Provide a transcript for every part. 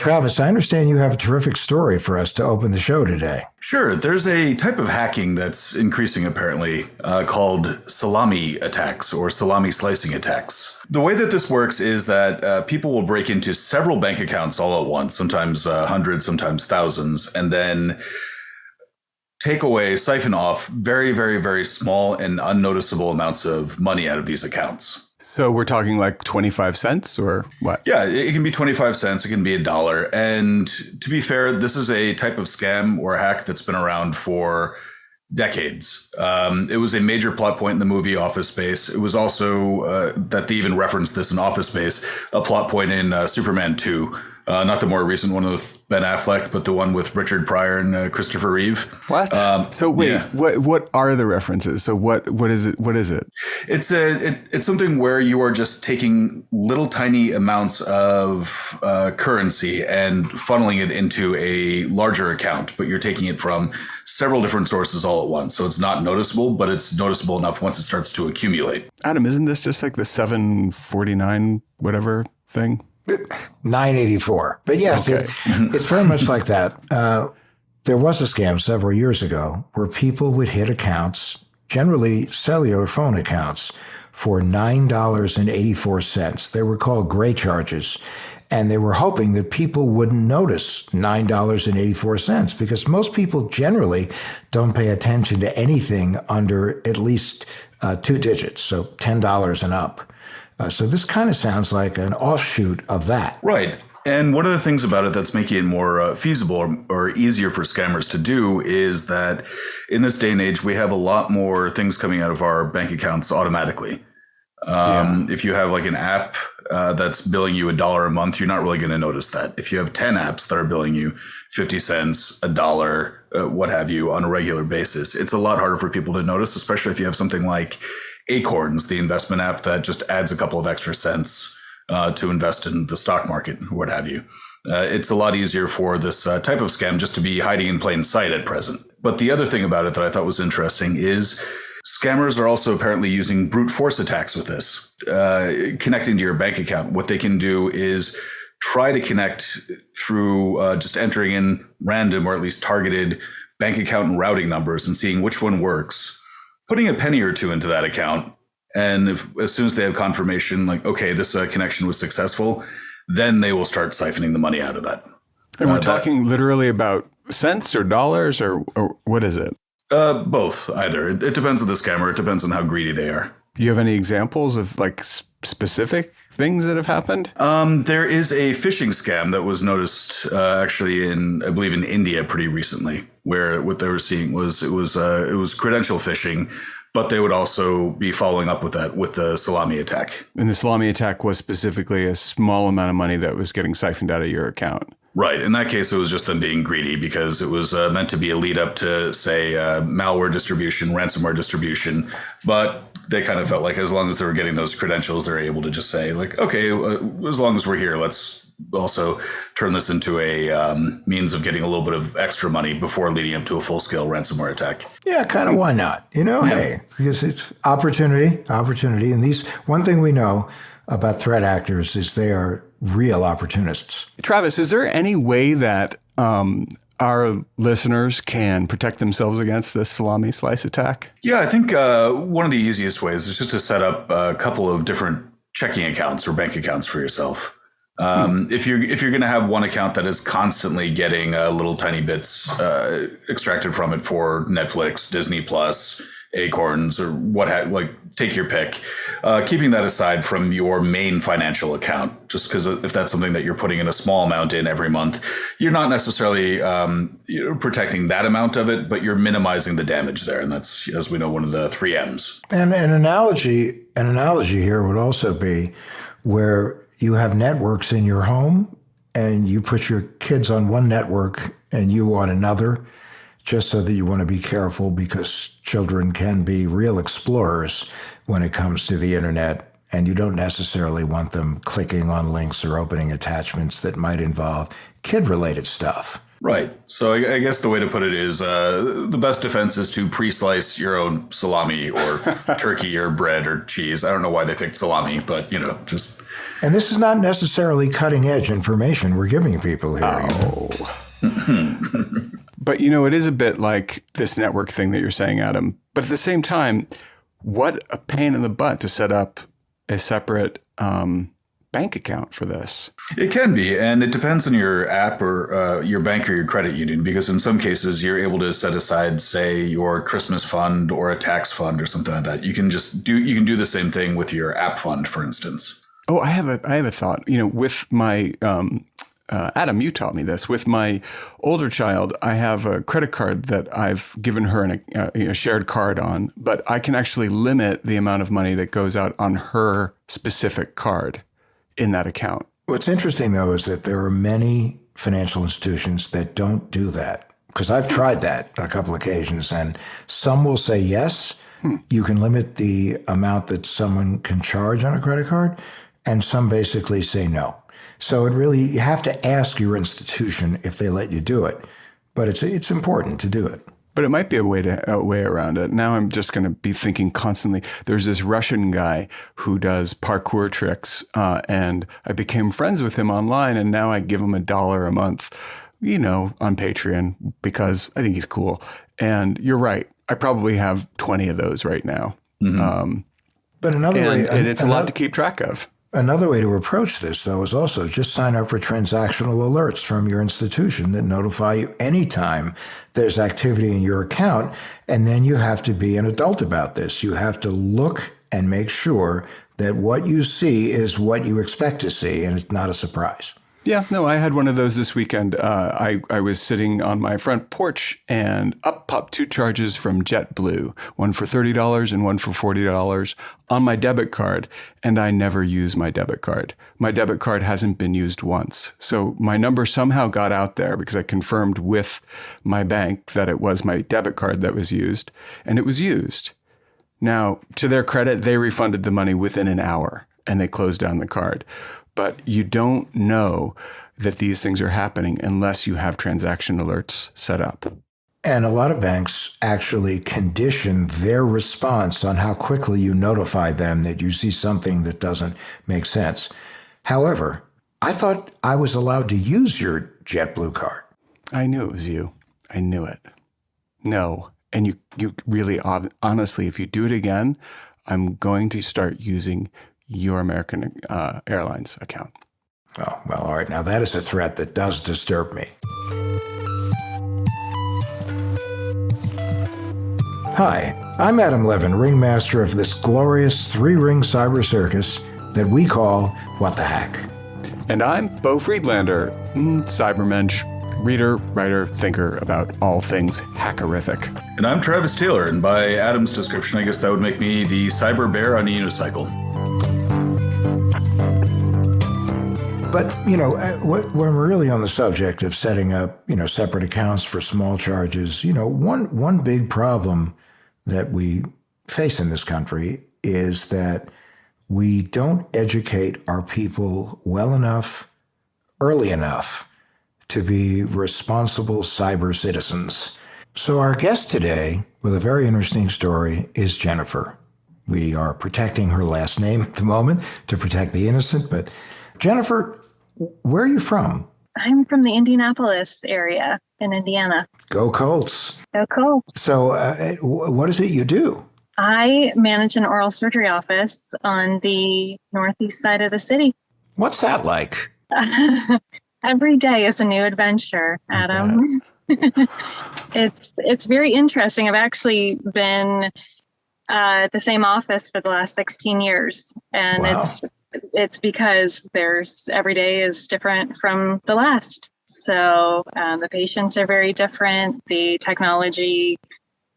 Travis, I understand you have a terrific story for us to open the show today. Sure. There's a type of hacking that's increasing, apparently, called salami attacks or salami slicing attacks. The way that this works is that people will break into several bank accounts all at once, sometimes hundreds, sometimes thousands, and then take away, siphon off very, very, very small and unnoticeable amounts of money out of these accounts. So we're talking like 25 cents or what? Yeah, it can be 25 cents. It can be $1. And to be fair, this is a type of scam or hack that's been around for decades. It was a major plot point in the movie Office Space. It was also that they even referenced this in Office Space, a plot point in Superman 2. Not the more recent one with Ben Affleck, but the one with Richard Pryor and Christopher Reeve. What? So wait, yeah. What are the references? So what is it? What is it? It's something where you are just taking little tiny amounts of currency and funneling it into a larger account, but you're taking it from several different sources all at once. So it's not noticeable, but it's noticeable enough once it starts to accumulate. Adam, isn't this just like the 749 whatever thing? 984. But yes, okay. It's very much like that. There was a scam several years ago where people would hit accounts, generally cellular phone accounts, for $9.84. They were called gray charges. And they were hoping that people wouldn't notice $9.84 because most people generally don't pay attention to anything under at least 2 digits, so $10 and up. So this kind of sounds like an offshoot of that. Right. And one of the things about it that's making it more feasible or easier for scammers to do is that in this day and age, we have a lot more things coming out of our bank accounts automatically. If you have like an app that's billing you $1 a month, you're not really going to notice that. If you have 10 apps that are billing you 50 cents, $1, what have you, on a regular basis, it's a lot harder for people to notice, especially if you have something like Acorns, the investment app that just adds a couple of extra cents to invest in the stock market, or what have you. It's a lot easier for this type of scam just to be hiding in plain sight at present. But the other thing about it that I thought was interesting is scammers are also apparently using brute force attacks with this, connecting to your bank account. What they can do is try to connect through just entering in random or at least targeted bank account and routing numbers and seeing which one works, putting a penny or two into that account. And as soon as they have confirmation, like, okay, this connection was successful, then they will start siphoning the money out of that. And we're talking literally about cents or dollars or what is it? Both, either. It depends on the scammer. It depends on how greedy they are. Do you have any examples of like specific things that have happened? There is a phishing scam that was noticed actually I believe in India pretty recently, where what they were seeing was it was credential phishing, but they would also be following up with that with the salami attack. And the salami attack was specifically a small amount of money that was getting siphoned out of your account. Right. In that case, it was just them being greedy because it was meant to be a lead up to, say, malware distribution, ransomware distribution. But they kind of felt like as long as they were getting those credentials, they're able to just say, like, okay, as long as we're here, let's also turn this into a means of getting a little bit of extra money before leading up to a full-scale ransomware attack. Yeah, kind of why not? Hey, because it's opportunity. And one thing we know about threat actors is they are real opportunists. Travis, is there any way that our listeners can protect themselves against this salami slice attack? Yeah, I think one of the easiest ways is just to set up a couple of different checking accounts or bank accounts for yourself. If you're going to have one account that is constantly getting little tiny bits extracted from it for Netflix, Disney Plus, Acorns, or take your pick, keeping that aside from your main financial account, just because if that's something that you're putting in a small amount in every month, you're not necessarily protecting that amount of it, but you're minimizing the damage there. And that's, as we know, one of the 3 M's. And an analogy here would also be where you have networks in your home and you put your kids on one network and you on another, just so that you want to be careful because children can be real explorers when it comes to the internet, and you don't necessarily want them clicking on links or opening attachments that might involve kid-related stuff. Right. So I guess the way to put it is the best defense is to pre-slice your own salami or turkey or bread or cheese. I don't know why they picked salami, but, just... And this is not necessarily cutting edge information we're giving people here. But, it is a bit like this network thing that you're saying, Adam. But at the same time, what a pain in the butt to set up a separate bank account for this. It can be, and it depends on your app or your bank or your credit union, because in some cases you're able to set aside, say, your Christmas fund or a tax fund or something like that. You can do the same thing with your app fund, for instance. Oh, I have a thought. With my Adam, you taught me this. With my older child, I have a credit card that I've given her a shared card on, but I can actually limit the amount of money that goes out on her specific card in that account. What's interesting, though, is that there are many financial institutions that don't do that. Because I've tried that on a couple occasions, and some will say yes, you can limit the amount that someone can charge on a credit card, and some basically say no. So you have to ask your institution if they let you do it. But it's important to do it. But it might be a way around it. Now I'm just going to be thinking constantly. There's this Russian guy who does parkour tricks, and I became friends with him online, and now I give him $1 a month, on Patreon because I think he's cool. And you're right. I probably have 20 of those right now. Mm-hmm. But another way, and it's a lot to keep track of. Another way to approach this, though, is also just sign up for transactional alerts from your institution that notify you anytime there's activity in your account. And then you have to be an adult about this. You have to look and make sure that what you see is what you expect to see, and it's not a surprise. Yeah, no, I had one of those this weekend. I was sitting on my front porch and up popped 2 charges from JetBlue, one for $30 and one for $40 on my debit card. And I never use my debit card. My debit card hasn't been used once. So my number somehow got out there because I confirmed with my bank that it was my debit card that was used, and it was used. Now, to their credit, they refunded the money within an hour and they closed down the card. But you don't know that these things are happening unless you have transaction alerts set up. And a lot of banks actually condition their response on how quickly you notify them that you see something that doesn't make sense. However, I thought I was allowed to use your JetBlue card. I knew it was you. I knew it. No. And you really, honestly, if you do it again, I'm going to start using your American Airlines account. Oh, well, all right. Now, that is a threat that does disturb me. Hi, I'm Adam Levin, ringmaster of this glorious 3-ring cyber circus that we call What the Hack. And I'm Beau Friedlander, cybermensch, reader, writer, thinker about all things hackerific. And I'm Travis Taylor, and by Adam's description, I guess that would make me the cyber bear on a unicycle. But, when we're really on the subject of setting up, separate accounts for small charges, one big problem that we face in this country is that we don't educate our people well enough, early enough, to be responsible cyber citizens. So our guest today, with a very interesting story, is Jennifer. We are protecting her last name at the moment to protect the innocent, but Jennifer, where are you from? I'm from the Indianapolis area in Indiana. Go Colts. Go Colts. So what is it you do? I manage an oral surgery office on the northeast side of the city. What's that like? Every day is a new adventure, Adam. It's very interesting. I've actually been at the same office for the last 16 years. And wow. It's because every day is different from the last. So the patients are very different. The technology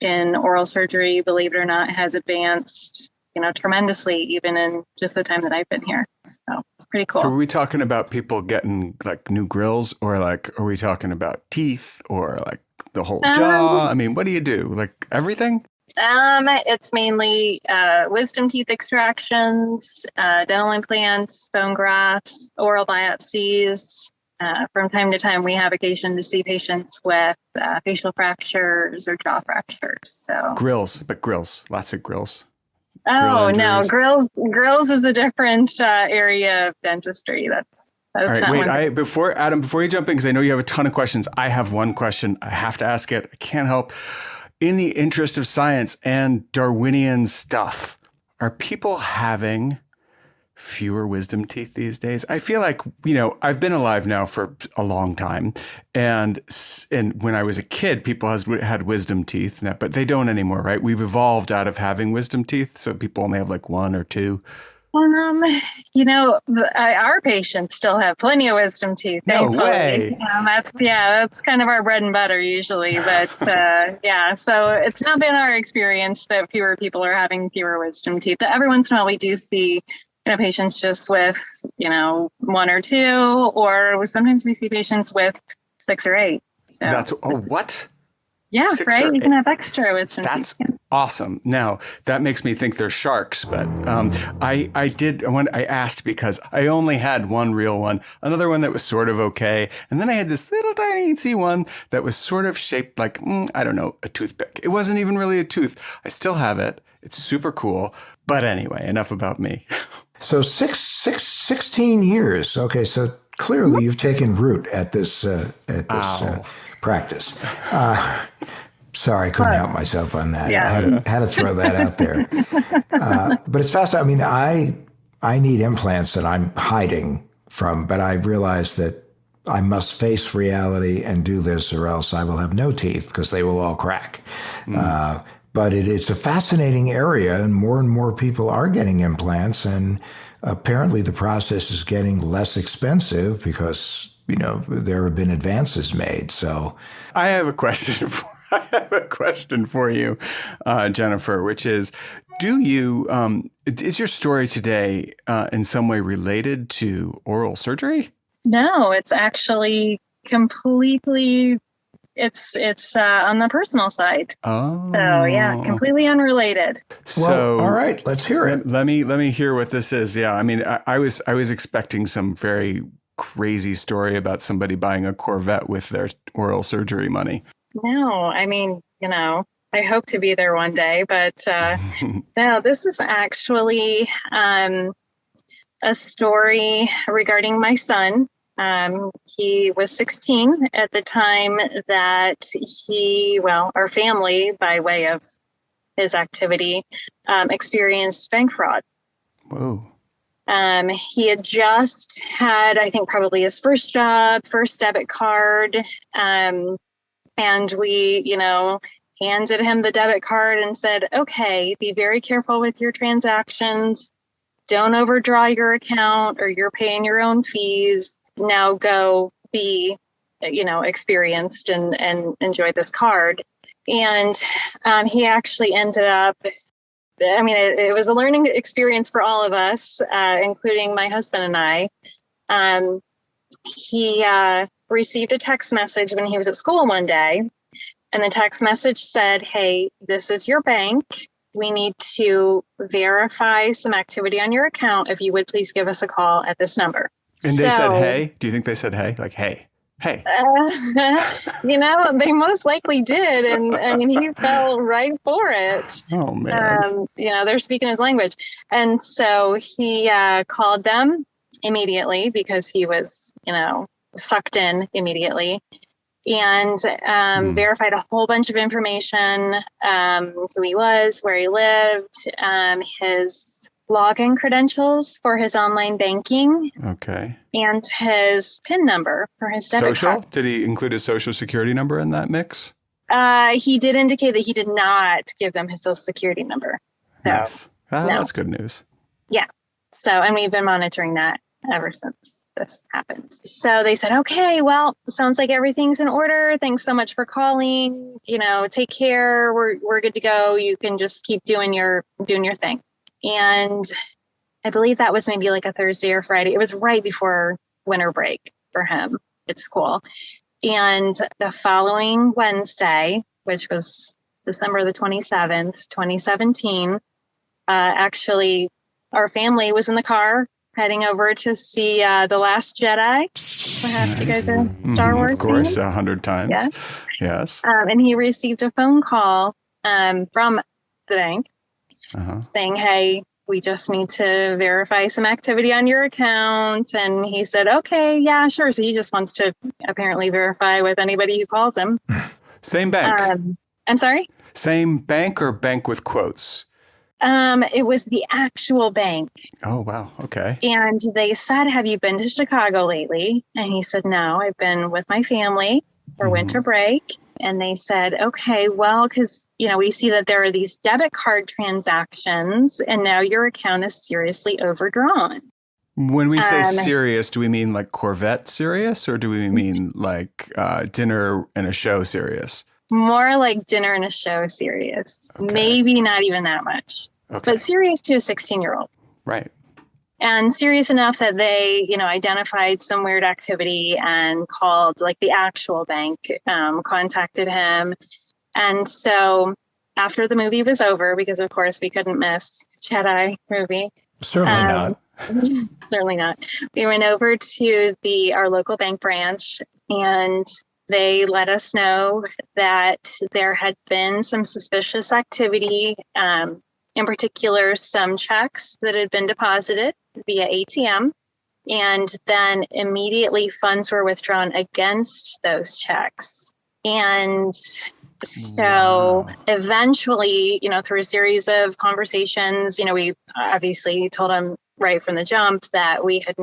in oral surgery, believe it or not, has advanced, tremendously, even in just the time that I've been here. So it's pretty cool. So are we talking about people getting like new grills, or are we talking about teeth, or like the whole jaw? I mean, what do you do? Like everything? It's mainly wisdom teeth extractions, dental implants, bone grafts, oral biopsies, From time to time, we have occasion to see patients with facial fractures or jaw fractures. So Grills, lots of grills. Oh no, grills is a different area of dentistry. That's All right, not wait. Before you jump in, because I know you have a ton of questions, I have one question. I have to ask it. I can't help. In the interest of science and Darwinian stuff, are people having fewer wisdom teeth these days? I feel like, I've been alive now for a long time. And when I was a kid, people had wisdom teeth, but they don't anymore, right? We've evolved out of having wisdom teeth. So people only have like one or two. Our patients still have plenty of wisdom teeth. No thankfully. way. That's kind of our bread and butter usually. But so it's not been our experience that fewer people are having fewer wisdom teeth. But every once in a while we do see patients just with, one or two, or sometimes we see patients with 6 or 8. So what? Yeah, right. You can have extra wisdom teeth. That's awesome. Now that makes me think they're sharks, but I asked because I only had one real one, another one that was sort of okay, and then I had this little tiny teensy one that was sort of shaped like I don't know, a toothpick. It wasn't even really a tooth. I still have it. It's super cool. But anyway, enough about me. So 16 years. Okay, so clearly you've taken root at this practice. Sorry, I couldn't help myself on that. Yeah. I had to throw that out there. But it's fascinating. I mean, I need implants that I'm hiding from, but I realize that I must face reality and do this, or else I will have no teeth because they will all crack. But it's a fascinating area, and more people are getting implants, and apparently the process is getting less expensive because there have been advances made. So I have a question for you, Jennifer, which is, is your story today in some way related to oral surgery? No, it's actually completely. It's on the personal side. Oh, so yeah, completely unrelated. Well, all right, let's hear it. Let me hear what this is. Yeah, I mean, I was expecting some very crazy story about somebody buying a Corvette with their oral surgery money. No, I mean, I hope to be there one day, but no, this is actually a story regarding my son. He was 16 at the time that our family, by way of his activity, experienced bank fraud. Whoa. He had just had, I think, probably his first job, first debit card. And we, handed him the debit card and said, okay, be very careful with your transactions. Don't overdraw your account, or you're paying your own fees. Now go be, experienced and enjoy this card. And he actually ended up, it was a learning experience for all of us, including my husband and I. He received a text message when he was at school one day, and the text message said, hey, this is your bank. We need to verify some activity on your account. If you would please give us a call at this number. And they said, hey? Do you think they said, hey? Like, hey? They most likely did. And he fell right for it. Oh, man. They're speaking his language. And so he called them immediately because he was, sucked in immediately, and verified a whole bunch of information, who he was, where he lived, his login credentials for his online banking. Okay. And his PIN number for his debit card. Did he include his social security number in that mix? He did indicate that he did not give them his social security number. So nice. That's good news. Yeah. So, and we've been monitoring that ever since this happened. So they said, okay, well, sounds like everything's in order. Thanks so much for calling. Take care. We're good to go. You can just keep doing your thing. And I believe that was maybe like a Thursday or Friday. It was right before winter break for him at school. And the following Wednesday, which was December the 27th, 2017, actually, our family was in the car heading over to see The Last Jedi. Perhaps you guys are Star Wars Of course, fans. 100 times. Yeah. Yes. And he received a phone call from the bank saying, hey, we just need to verify some activity on your account. And he said, okay, yeah, sure. So he just wants to apparently verify with anybody who calls him. Same bank. I'm sorry? Same bank or bank with quotes? It was the actual bank. Oh, wow. Okay. And they said, have you been to Chicago lately? And he said, no, I've been with my family for winter break. And they said, okay, well, because, we see that there are these debit card transactions and now your account is seriously overdrawn. When we say serious, do we mean like Corvette serious or do we mean like dinner and a show serious? More like dinner and a show serious. Okay. Maybe not even that much. Okay. But serious to a 16-year-old. Right. And serious enough that they, identified some weird activity and called like the actual bank, contacted him. And so after the movie was over, because of course we couldn't miss Jedi movie. Certainly not. Certainly not. We went over to our local bank branch and they let us know that there had been some suspicious activity, in particular, some checks that had been deposited via ATM, and then immediately funds were withdrawn against those checks. And so eventually, through a series of conversations, we obviously told him right from the jump that he had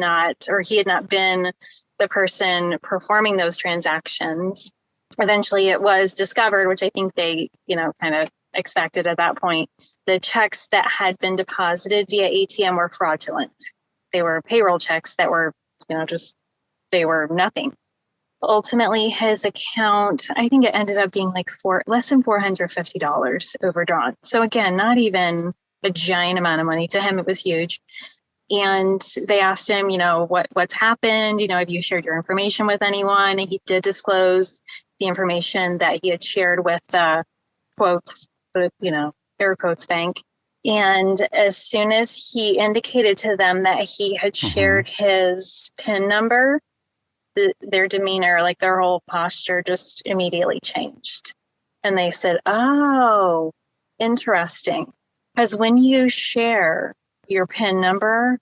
not been the person performing those transactions. Eventually it was discovered, which I think they, kind of expected at that point. The checks that had been deposited via ATM were fraudulent. They were payroll checks that were, they were nothing. Ultimately, his account, I think it ended up being like less than $450 overdrawn. So again, not even a giant amount of money. To him, it was huge. And they asked him, what's happened? Have you shared your information with anyone? And he did disclose the information that he had shared with quotes, air quotes bank. And as soon as he indicated to them that he had shared his PIN number, their demeanor, like their whole posture just immediately changed. And they said, oh, interesting. Because when you share your PIN number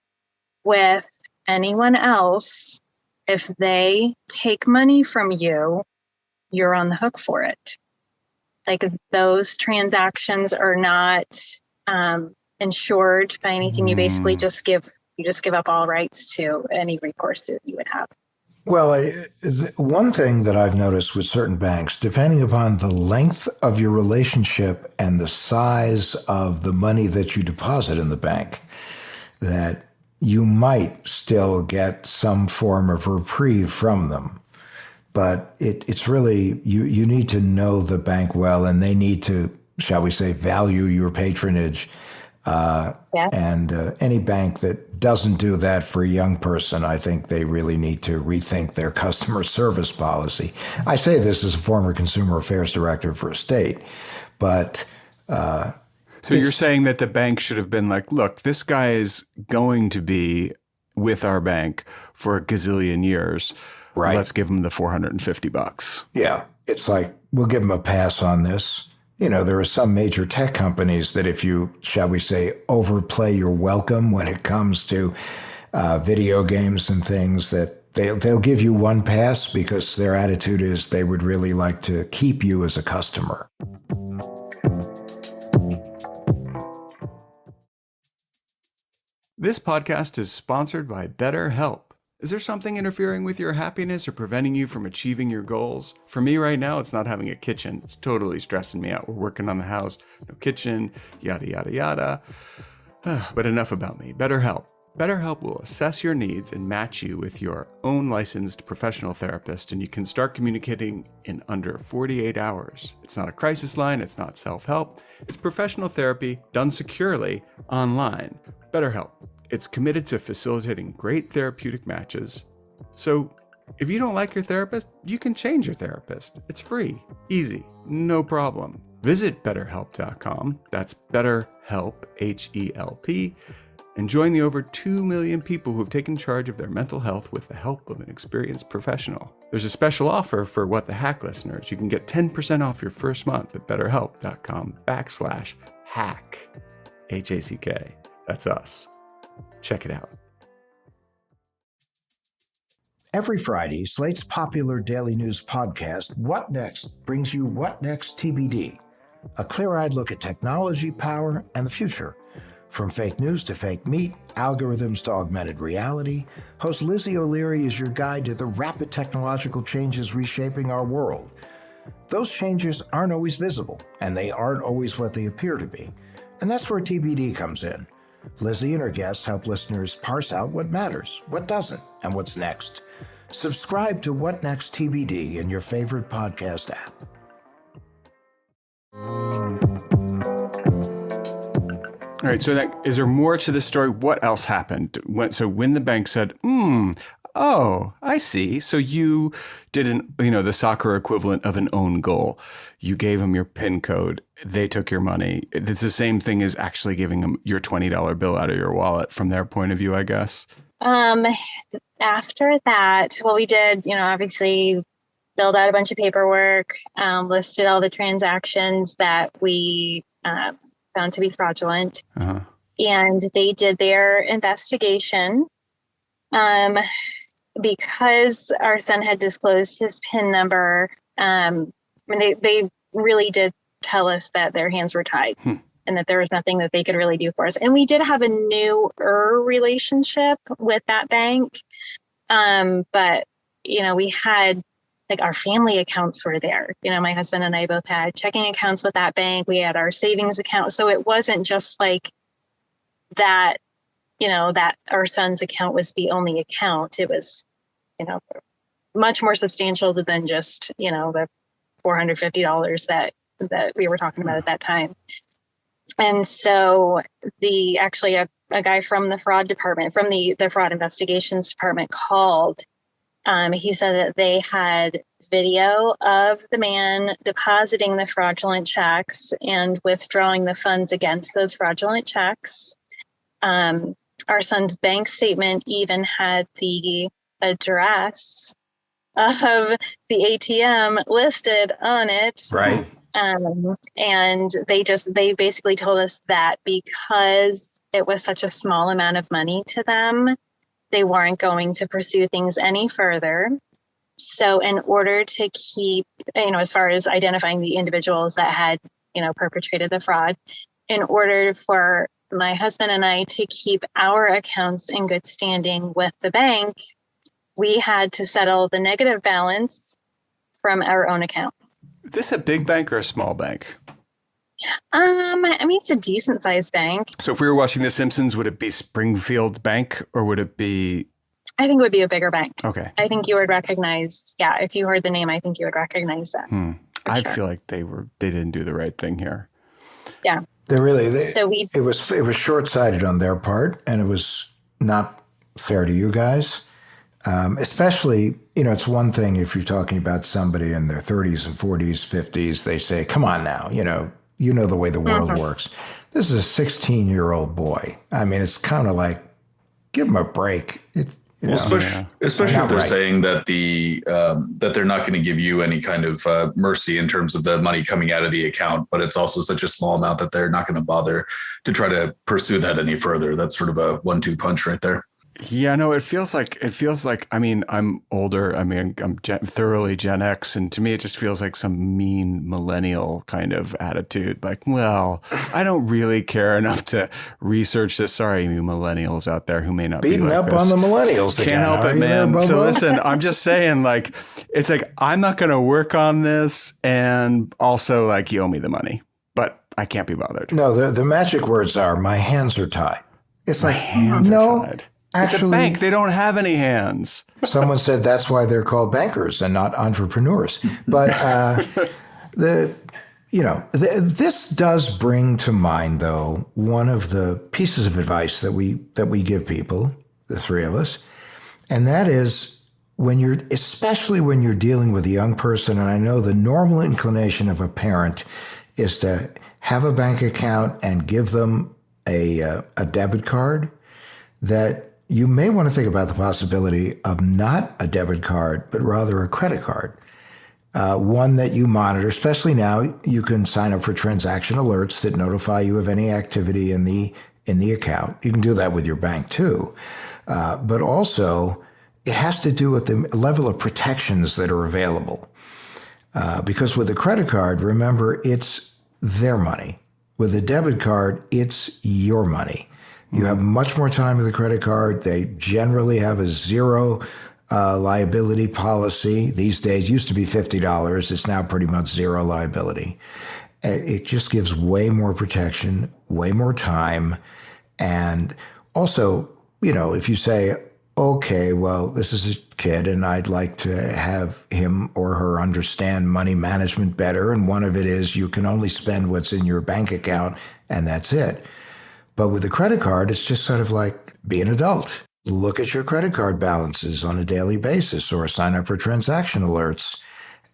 with anyone else, if they take money from you, you're on the hook for it. Like those transactions are not insured by anything. You basically just give up all rights to any recourse that you would have. Well, one thing that I've noticed with certain banks, depending upon the length of your relationship and the size of the money that you deposit in the bank, that you might still get some form of reprieve from them. But it's really, you need to know the bank well, and they need to, shall we say, value your patronage. And any bank that doesn't do that for a young person, I think they really need to rethink their customer service policy. I say this as a former consumer affairs director for a state, but... So you're saying that the bank should have been like, look, this guy is going to be with our bank for a gazillion years. Right. Let's give him the $450. Yeah. It's like, we'll give him a pass on this. There are some major tech companies that if you, shall we say, overplay your welcome when it comes to video games and things, that they'll give you one pass because their attitude is they would really like to keep you as a customer. This podcast is sponsored by BetterHelp. Is there something interfering with your happiness or preventing you from achieving your goals? For me right now, it's not having a kitchen. It's totally stressing me out. We're working on the house, no kitchen, yada, yada, yada. But enough about me. BetterHelp. BetterHelp will assess your needs and match you with your own licensed professional therapist, and you can start communicating in under 48 hours. It's not a crisis line. It's not self-help. It's professional therapy done securely online. BetterHelp. It's committed to facilitating great therapeutic matches. So if you don't like your therapist, you can change your therapist. It's free, easy, no problem. Visit BetterHelp.com. That's BetterHelp, H-E-L-P, and join the over 2 million people who have taken charge of their mental health with the help of an experienced professional. There's a special offer for What the Hack listeners. You can get 10% off your first month at betterhelp.com/hack. HACK. That's us. Check it out. Every Friday, Slate's popular daily news podcast, What Next, brings you What Next TBD, a clear-eyed look at technology, power, and the future. From fake news to fake meat, algorithms to augmented reality, host Lizzie O'Leary is your guide to the rapid technological changes reshaping our world. Those changes aren't always visible, and they aren't always what they appear to be. And that's where TBD comes in. Lizzie and her guests help listeners parse out what matters, what doesn't, and what's next. Subscribe to What Next TBD in your favorite podcast app. All right, so is there more to this story? What else happened? When the bank said, oh, I see. So you did the soccer equivalent of an own goal. You gave them your PIN code. They took your money. It's the same thing as actually giving them your $20 bill out of your wallet from their point of view, I guess. After that, we did, obviously filled out a bunch of paperwork, listed all the transactions that we found to be fraudulent. Uh-huh. And they did their investigation. Because our son had disclosed his PIN number, they really did tell us that their hands were tied. And that there was nothing that they could really do for us. And we did have a newer relationship with that bank. But, we had, our family accounts were there. My husband and I both had checking accounts with that bank. We had our savings account. So it wasn't just like that, that our son's account was the only account. It was, much more substantial than just, the $450 that we were talking about at that time. And so a guy from the fraud department, from the fraud investigations department called. He said that they had video of the man depositing the fraudulent checks and withdrawing the funds against those fraudulent checks. Our son's bank statement even had the address of the ATM listed on it. Right. And they basically told us that because it was such a small amount of money to them, they weren't going to pursue things any further. So in order to keep, as far as identifying the individuals that had, perpetrated the fraud, in order for my husband and I to keep our accounts in good standing with the bank, we had to settle the negative balance from our own accounts. Is this a big bank or a small bank? It's a decent sized bank. So if we were watching The Simpsons, would it be Springfield Bank or would it be? I think it would be a bigger bank. Okay. I think you would recognize, if you heard the name, I think you would recognize that. I feel like they didn't do the right thing here. Yeah. It was short-sighted on their part, and it was not fair to you guys. Especially, it's one thing if you're talking about somebody in their 30s and 40s, 50s, they say, come on now, you know the way the world works. This is a 16-year-old boy. I mean, it's kind of like, give him a break. Especially if they're saying that that they're not going to give you any kind of mercy in terms of the money coming out of the account, but it's also such a small amount that they're not going to bother to try to pursue that any further. That's sort of a 1-2 punch right there. Yeah, no, it feels like, I'm older. I'm thoroughly Gen X. And to me, it just feels like some mean millennial kind of attitude. Like, well, I don't really care enough to research this. Sorry, you millennials out there who may not beating be like up this. On the millennials. Can't again, help it, man. So listen, I'm just saying, it's like, I'm not going to work on this. And also, you owe me the money, but I can't be bothered. No, the magic words are, my hands are tied. It's like, hands are tied. Actually, it's a bank. They don't have any hands. Someone said that's why they're called bankers and not entrepreneurs. But this does bring to mind, though, one of the pieces of advice that we give people, the three of us, and that is especially when you're dealing with a young person. And I know the normal inclination of a parent is to have a bank account and give them a debit card. that you may want to think about the possibility of not a debit card, but rather a credit card. One that you monitor, especially now you can sign up for transaction alerts that notify you of any activity in the account. You can do that with your bank too. But also it has to do with the level of protections that are available. Because with a credit card, remember, it's their money. With a debit card, it's your money. You have much more time with a credit card. They generally have a zero liability policy. These days, used to be $50. It's now pretty much zero liability. It just gives way more protection, way more time. And also, if you say, okay, well, this is a kid and I'd like to have him or her understand money management better. And one of it is you can only spend what's in your bank account and that's it. But with a credit card, it's just sort of like be an adult. Look at your credit card balances on a daily basis or sign up for transaction alerts.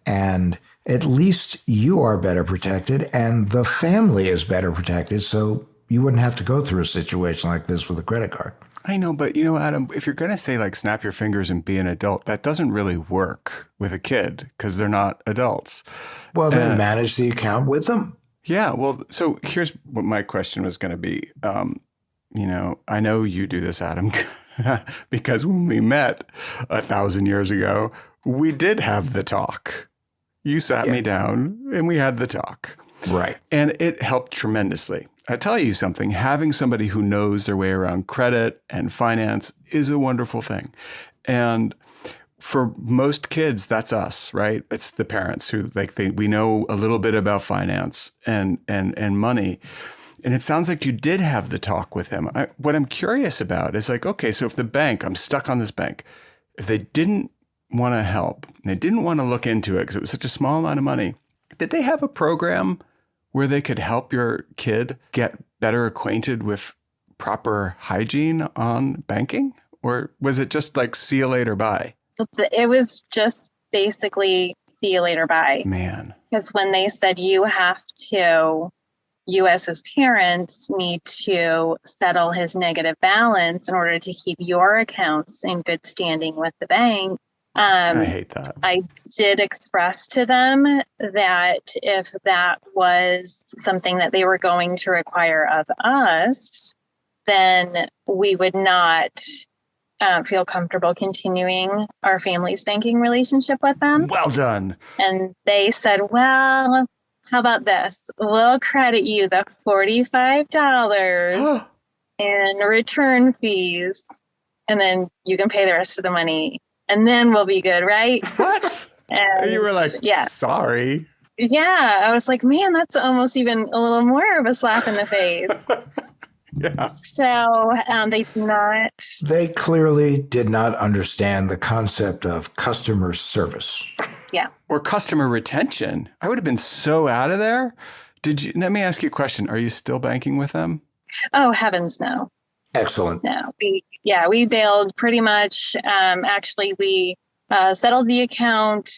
And at least you are better protected and the family is better protected. So you wouldn't have to go through a situation like this with a credit card. I know, but Adam, if you're going to say like snap your fingers and be an adult, that doesn't really work with a kid because they're not adults. Well, then manage the account with them. Yeah. Well, so here's what my question was going to be. I know you do this, Adam, because when we met 1,000 years ago, we did have the talk. You sat me down and we had the talk. Right. And it helped tremendously. I tell you something, having somebody who knows their way around credit and finance is a wonderful thing. And for most kids, that's us, right? It's the parents who we know a little bit about finance and money. And it sounds like you did have the talk with him. What I'm curious about is like, okay, so if the bank, I'm stuck on this bank, if they didn't want to help, they didn't want to look into it because it was such a small amount of money, did they have a program where they could help your kid get better acquainted with proper hygiene on banking? Or was it just like, see you later, bye? It was just basically see you later, bye. Man. Because when they said you as parents need to settle his negative balance in order to keep your accounts in good standing with the bank, I hate that. I did express to them that if that was something that they were going to require of us, then we would not feel comfortable continuing our family's banking relationship with them. Well done. And they said, well, how about this? We'll credit you the $45 in return fees, and then you can pay the rest of the money. And then we'll be good, right? What? And you were like, sorry. Yeah. I was like, man, that's almost even a little more of a slap in the face. Yeah. So they did not. They clearly did not understand the concept of customer service. Yeah. Or customer retention. I would have been so out of there. Let me ask you a question. Are you still banking with them? Oh, heavens, no. Excellent. No, we bailed pretty much. Actually, we settled the account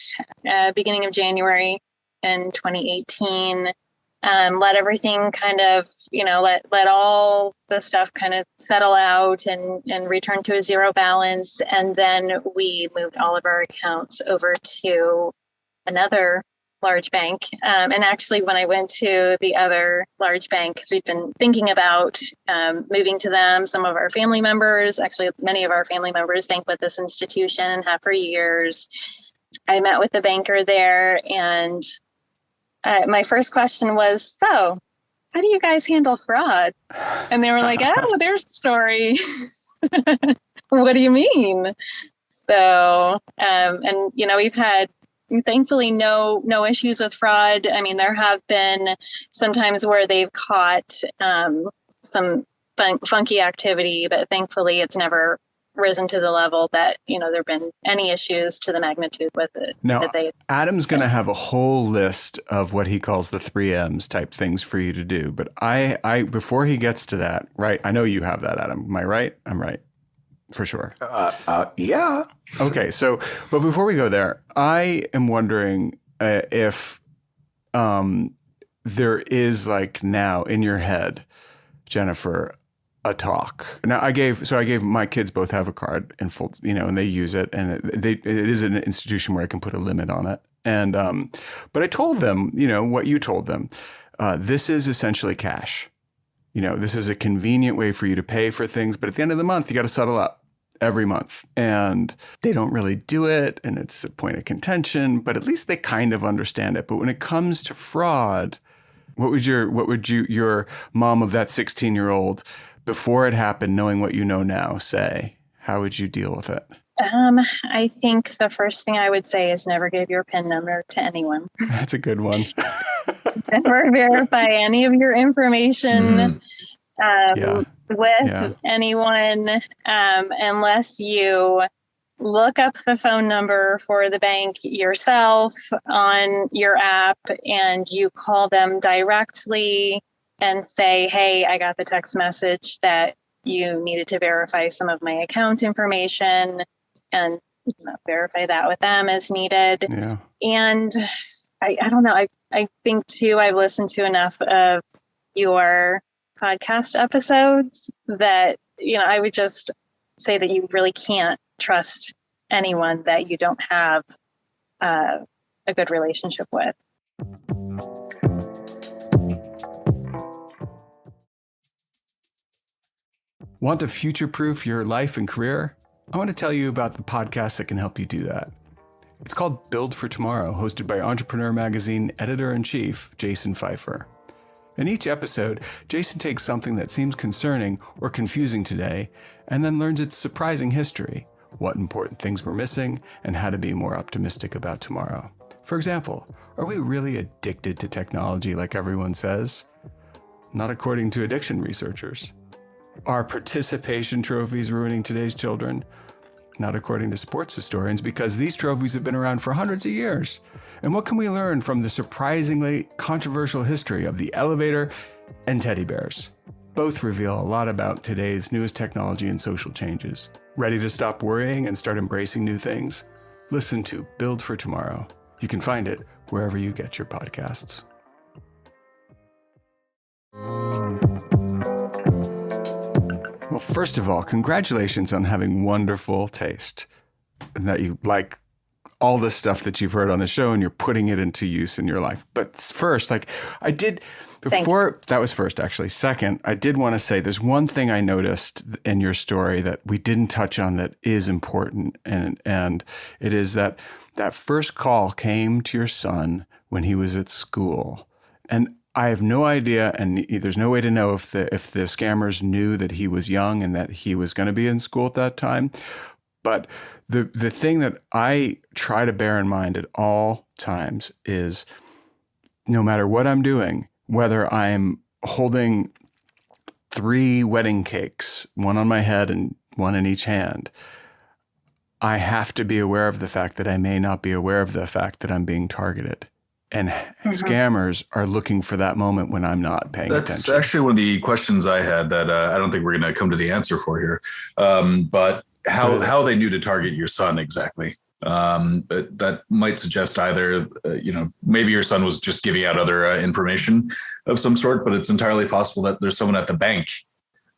beginning of January in 2018. Let everything kind of, let all the stuff kind of settle out and return to a zero balance. And then we moved all of our accounts over to another large bank. And actually, when I went to the other large bank, because we've been thinking about moving to them, some of our family members, actually many of our family members bank with this institution and have for years. I met with the banker there, and my first question was, so how do you guys handle fraud? And they were like, oh, there's a story. What do you mean? So, we've had thankfully no issues with fraud. I mean, there have been some times where they've caught some funky activity, but thankfully it's never risen to the level that, there have been any issues to the magnitude with it. Now, Adam's going to have a whole list of what he calls the 3Ms type things for you to do. But I before he gets to that, right, I know you have that, Adam. Am I right? I'm right. For sure. Yeah. Okay. So, but before we go there, I am wondering if there is like now in your head, Jennifer, a talk. Now I gave my kids both have a card in full, and they use it, and it is an institution where I can put a limit on it. And but I told them, what you told them, this is essentially cash. This is a convenient way for you to pay for things, but at the end of the month, you got to settle up every month. And they don't really do it, and it's a point of contention, but at least they kind of understand it. But when it comes to fraud, what would your mom of that 16-year-old, before it happened, knowing what you know now, say? How would you deal with it? I think the first thing I would say is never give your PIN number to anyone. That's a good one. Never verify any of your information with anyone unless you look up the phone number for the bank yourself on your app and you call them directly and say, hey, I got the text message that you needed to verify some of my account information, and verify that with them as needed. Yeah. And I don't know. I think too, I've listened to enough of your podcast episodes that, I would just say that you really can't trust anyone that you don't have a good relationship with. Want to future-proof your life and career? I want to tell you about the podcast that can help you do that. It's called Build for Tomorrow, hosted by Entrepreneur Magazine editor-in-chief Jason Pfeiffer. In each episode, Jason takes something that seems concerning or confusing today and then learns its surprising history, what important things we're missing, and how to be more optimistic about tomorrow. For example, are we really addicted to technology like everyone says? Not according to addiction researchers. Are participation trophies ruining today's children? Not according to sports historians, because these trophies have been around for hundreds of years. And what can we learn from the surprisingly controversial history of the elevator and teddy bears? Both reveal a lot about today's newest technology and social changes. Ready to stop worrying and start embracing new things? Listen to Build for Tomorrow. You can find it wherever you get your podcasts. Well, first of all, congratulations on having wonderful taste and that you like all the stuff that you've heard on the show and you're putting it into use in your life. But first, that was first, actually. Second, I did want to say there's one thing I noticed in your story that we didn't touch on that is important. And it is that first call came to your son when he was at school. And I have no idea, and there's no way to know if the scammers knew that he was young and that he was going to be in school at that time. But the thing that I try to bear in mind at all times is no matter what I'm doing, whether I'm holding 3 wedding cakes, one on my head and one in each hand, I have to be aware of the fact that I may not be aware of the fact that I'm being targeted. And scammers are looking for that moment when I'm not paying attention. That's actually one of the questions I had that I don't think we're going to come to the answer for here. But how they knew to target your son exactly. But that might suggest either, maybe your son was just giving out other information of some sort, but it's entirely possible that there's someone at the bank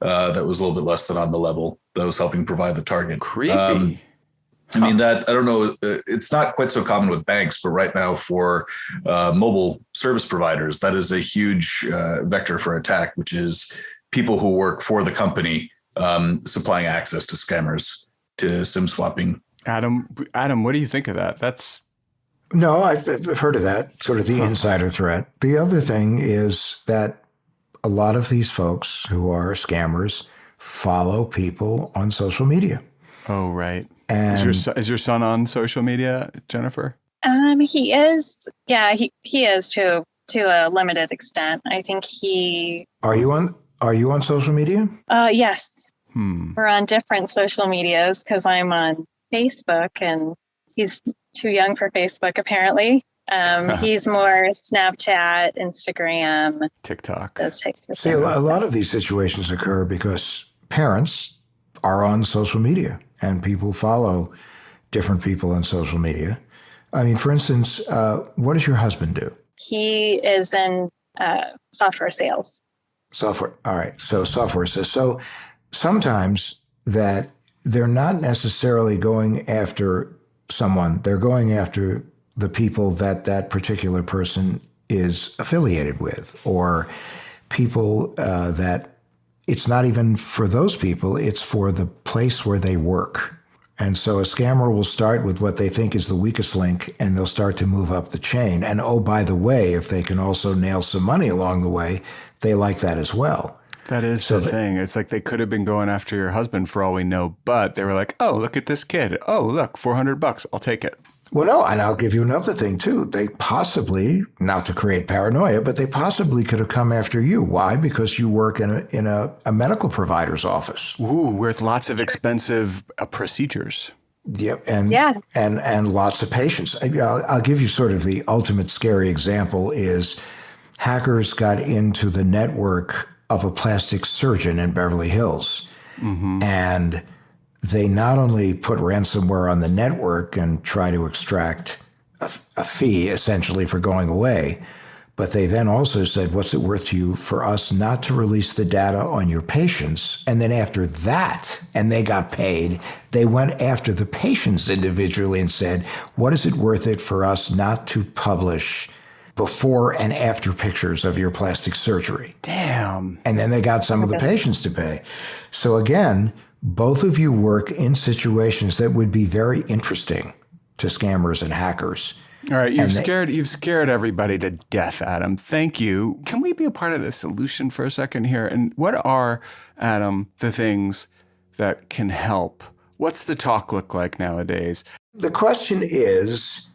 that was a little bit less than on the level that was helping provide the target. Creepy. I mean, that, I don't know, it's not quite so common with banks, but right now for mobile service providers, that is a huge vector for attack, which is people who work for the company supplying access to scammers to SIM swapping. Adam, what do you think of that? No, I've heard of that, sort of the insider threat. The other thing is that a lot of these folks who are scammers follow people on social media. Oh, right. And is your son on social media, Jennifer? He is. Yeah, he is to a limited extent. I think he. Are you on social media? Yes. We're on different social medias because I'm on Facebook and he's too young for Facebook apparently. He's more Snapchat, Instagram, TikTok. Those types of See, things. a lot of these situations occur because parents are on social media and people follow different people on social media. I mean, for instance, what does your husband do? He is in software sales. Software. All right. So software says so. Sometimes that they're not necessarily going after someone. They're going after the people that that particular person is affiliated with, or people that it's not even for those people. It's for the place where they work. And so a scammer will start with what they think is the weakest link, and they'll start to move up the chain. And oh, by the way, if they can also nail some money along the way, they like that as well. That is the thing. It's like they could have been going after your husband for all we know, but they were like, oh, look at this kid. Oh, look, $400. I'll take it. Well, no, and I'll give you another thing, too. They possibly, not to create paranoia, but they possibly could have come after you. Why? Because you work in a medical provider's office. Ooh, with lots of expensive procedures. Yep, and lots of patients. I'll give you sort of the ultimate scary example is hackers got into the network of a plastic surgeon in Beverly Hills. Mm-hmm. And they not only put ransomware on the network and try to extract a fee essentially for going away, but they then also said, what's it worth to you for us not to release the data on your patients? And then after that, and they got paid, they went after the patients individually and said, what is it worth it for us not to publish before and after pictures of your plastic surgery? Damn. And then they got some of the patients to pay. So again, both of you work in situations that would be very interesting to scammers and hackers. All right, you've scared everybody to death, Adam. Thank you. Can we be a part of the solution for a second here? And what are, Adam, the things that can help? What's the talk look like nowadays? The question is,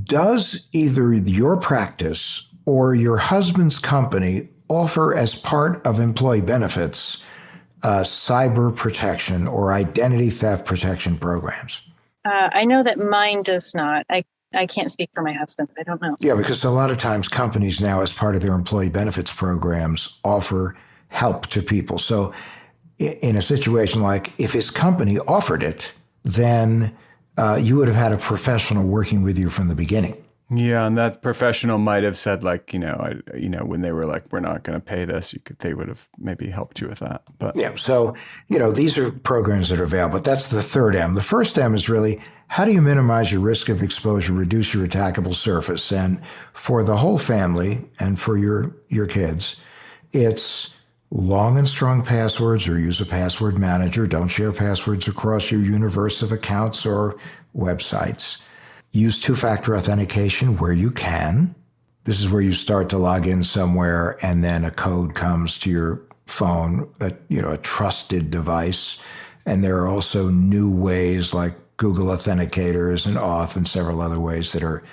does either your practice or your husband's company offer as part of employee benefits cyber protection or identity theft protection programs? I know that mine does not. I can't speak for my husband's. I don't know. Yeah, because a lot of times companies now, as part of their employee benefits programs, offer help to people. So in a situation like if his company offered it, then you would have had a professional working with you from the beginning. Yeah, and that professional might have said, like, when they were like, we're not going to pay this, they would have maybe helped you with that. But yeah, so these are programs that are available. But that's the third M. The first M is really how do you minimize your risk of exposure, reduce your attackable surface, and for the whole family and for your kids, it's long and strong passwords or use a password manager. Don't share passwords across your universe of accounts or websites. Use two-factor authentication where you can. This is where you start to log in somewhere and then a code comes to your phone, a trusted device. And there are also new ways like Google authenticators and auth and several other ways that are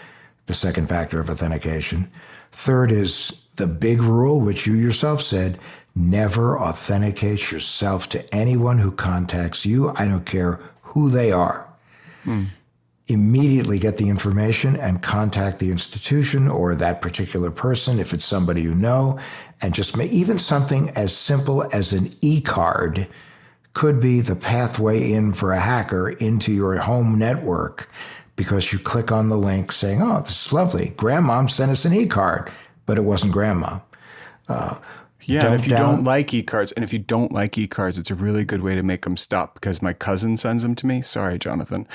the second factor of authentication. Third is the big rule, which you yourself said, never authenticate yourself to anyone who contacts you. I don't care who they are. Immediately get the information and contact the institution or that particular person if it's somebody you know, and just even something as simple as an e-card could be the pathway in for a hacker into your home network because you click on the link saying, oh, this is lovely. Grandmom sent us an e-card, but it wasn't grandma. Yeah, and if you don't like e-cards, it's a really good way to make them stop because my cousin sends them to me. Sorry, Jonathan.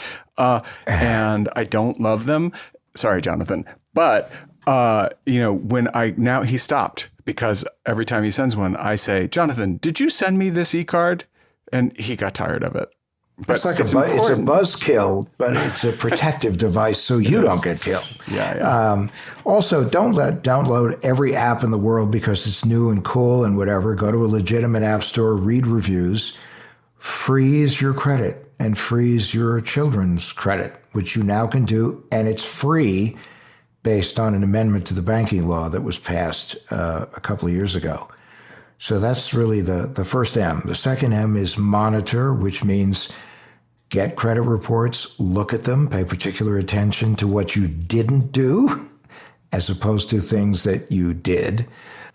And I don't love them. Sorry, Jonathan. But, now he stopped because every time he sends one, I say, Jonathan, did you send me this e-card? And he got tired of it. But it's like it's a buzzkill, but it's a protective device so you don't get killed. Yeah. Also, don't download every app in the world because it's new and cool and whatever. Go to a legitimate app store, read reviews, freeze your credit and freeze your children's credit, which you now can do. And it's free based on an amendment to the banking law that was passed a couple of years ago. So that's really the first M. The second M is monitor, which means get credit reports, look at them, pay particular attention to what you didn't do as opposed to things that you did.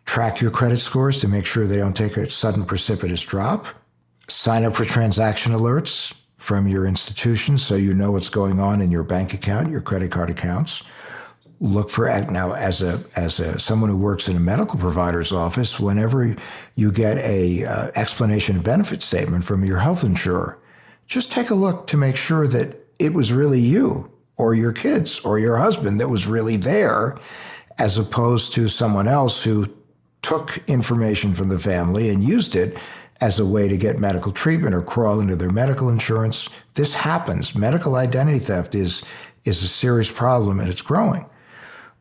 Track your credit scores to make sure they don't take a sudden precipitous drop. Sign up for transaction alerts from your institution so you know what's going on in your bank account, your credit card accounts. look for now as someone who works in a medical provider's office. Whenever you get a explanation of benefit statement from your health insurer, just take a look to make sure that it was really you or your kids or your husband that was really there, as opposed to someone else who took information from the family and used it as a way to get medical treatment or crawl into their medical insurance. This happens. Medical identity theft is a serious problem, and it's growing.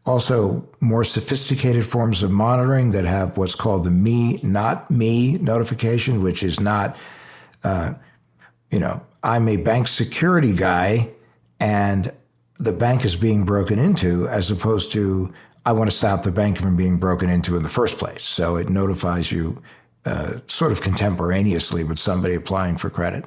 Also, more sophisticated forms of monitoring that have what's called the me, not me notification, which is not, I'm a bank security guy and the bank is being broken into, as opposed to, I want to stop the bank from being broken into in the first place. So it notifies you sort of contemporaneously with somebody applying for credit.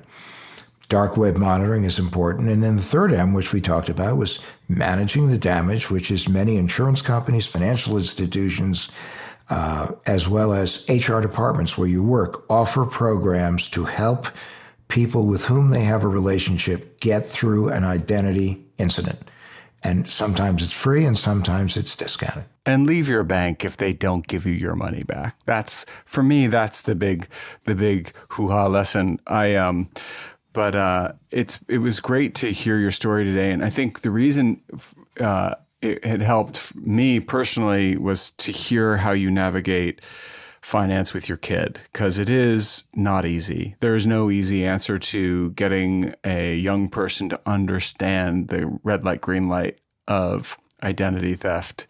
Dark web monitoring is important. And then the third M, which we talked about, was managing the damage, which is many insurance companies, financial institutions, as well as HR departments where you work, offer programs to help people with whom they have a relationship get through an identity incident. And sometimes it's free and sometimes it's discounted. And leave your bank if they don't give you your money back. That's, for me, that's the big hoo-ha lesson. But it was great to hear your story today. And I think the reason it had helped me personally was to hear how you navigate finance with your kid, because it is not easy. There is no easy answer to getting a young person to understand the red light, green light of identity theft.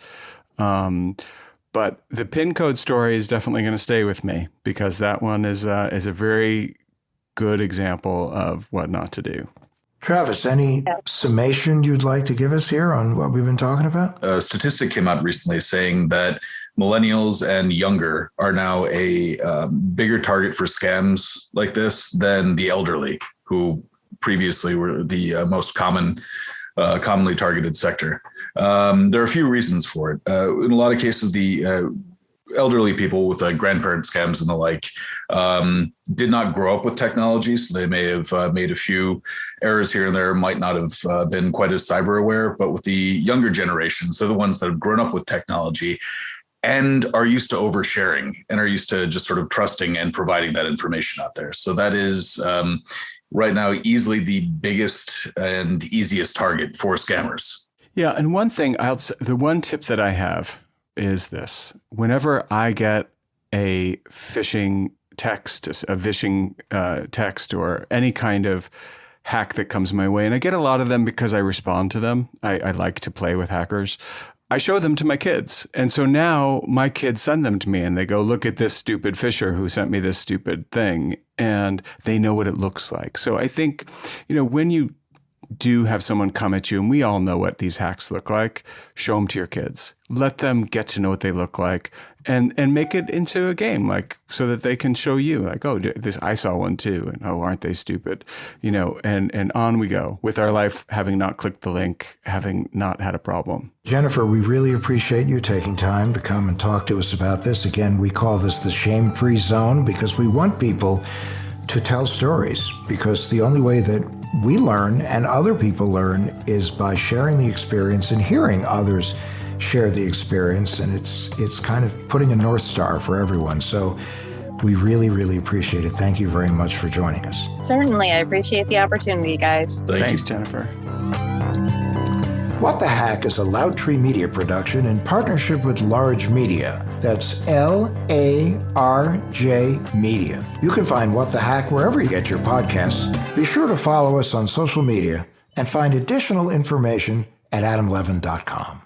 But the PIN code story is definitely going to stay with me, because that one is a very good example of what not to do. Travis, any summation you'd like to give us here on what we've been talking about? A statistic came out recently saying that millennials and younger are now a bigger target for scams like this than the elderly, who previously were the most commonly targeted sector. There are a few reasons for it. In a lot of cases, the elderly people with grandparent scams and the like did not grow up with technology, so they may have made a few errors here and there, might not have been quite as cyber aware. But with the younger generations, they're the ones that have grown up with technology and are used to oversharing and are used to just sort of trusting and providing that information out there. So that is right now easily the biggest and easiest target for scammers. Yeah, and one thing the one tip that I have is this: whenever I get a phishing text, or any kind of hack that comes my way, and I get a lot of them because I respond to them. I like to play with hackers. I show them to my kids. And so now my kids send them to me and they go, look at this stupid fisher who sent me this stupid thing. And they know what it looks like. So I think, when you do have someone come at you, and we all know what these hacks look like, show them to your kids. Let them get to know what they look like, and make it into a game, like, so that they can show you, like, oh, this, I saw one too, and oh, aren't they stupid, and on we go with our life, having not clicked the link, having not had a problem. Jennifer, we really appreciate you taking time to come and talk to us about this. Again, we call this the shame-free zone, because we want people to tell stories, because the only way that we learn and other people learn is by sharing the experience and hearing others share the experience. And it's kind of putting a North Star for everyone. So we really, really appreciate it. Thank you very much for joining us. Certainly. I appreciate the opportunity, guys. Thanks, Jennifer. What the Hack is a Loudtree Media production in partnership with Large Media. That's LARJ Media. You can find What the Hack wherever you get your podcasts. Be sure to follow us on social media and find additional information at adamlevin.com.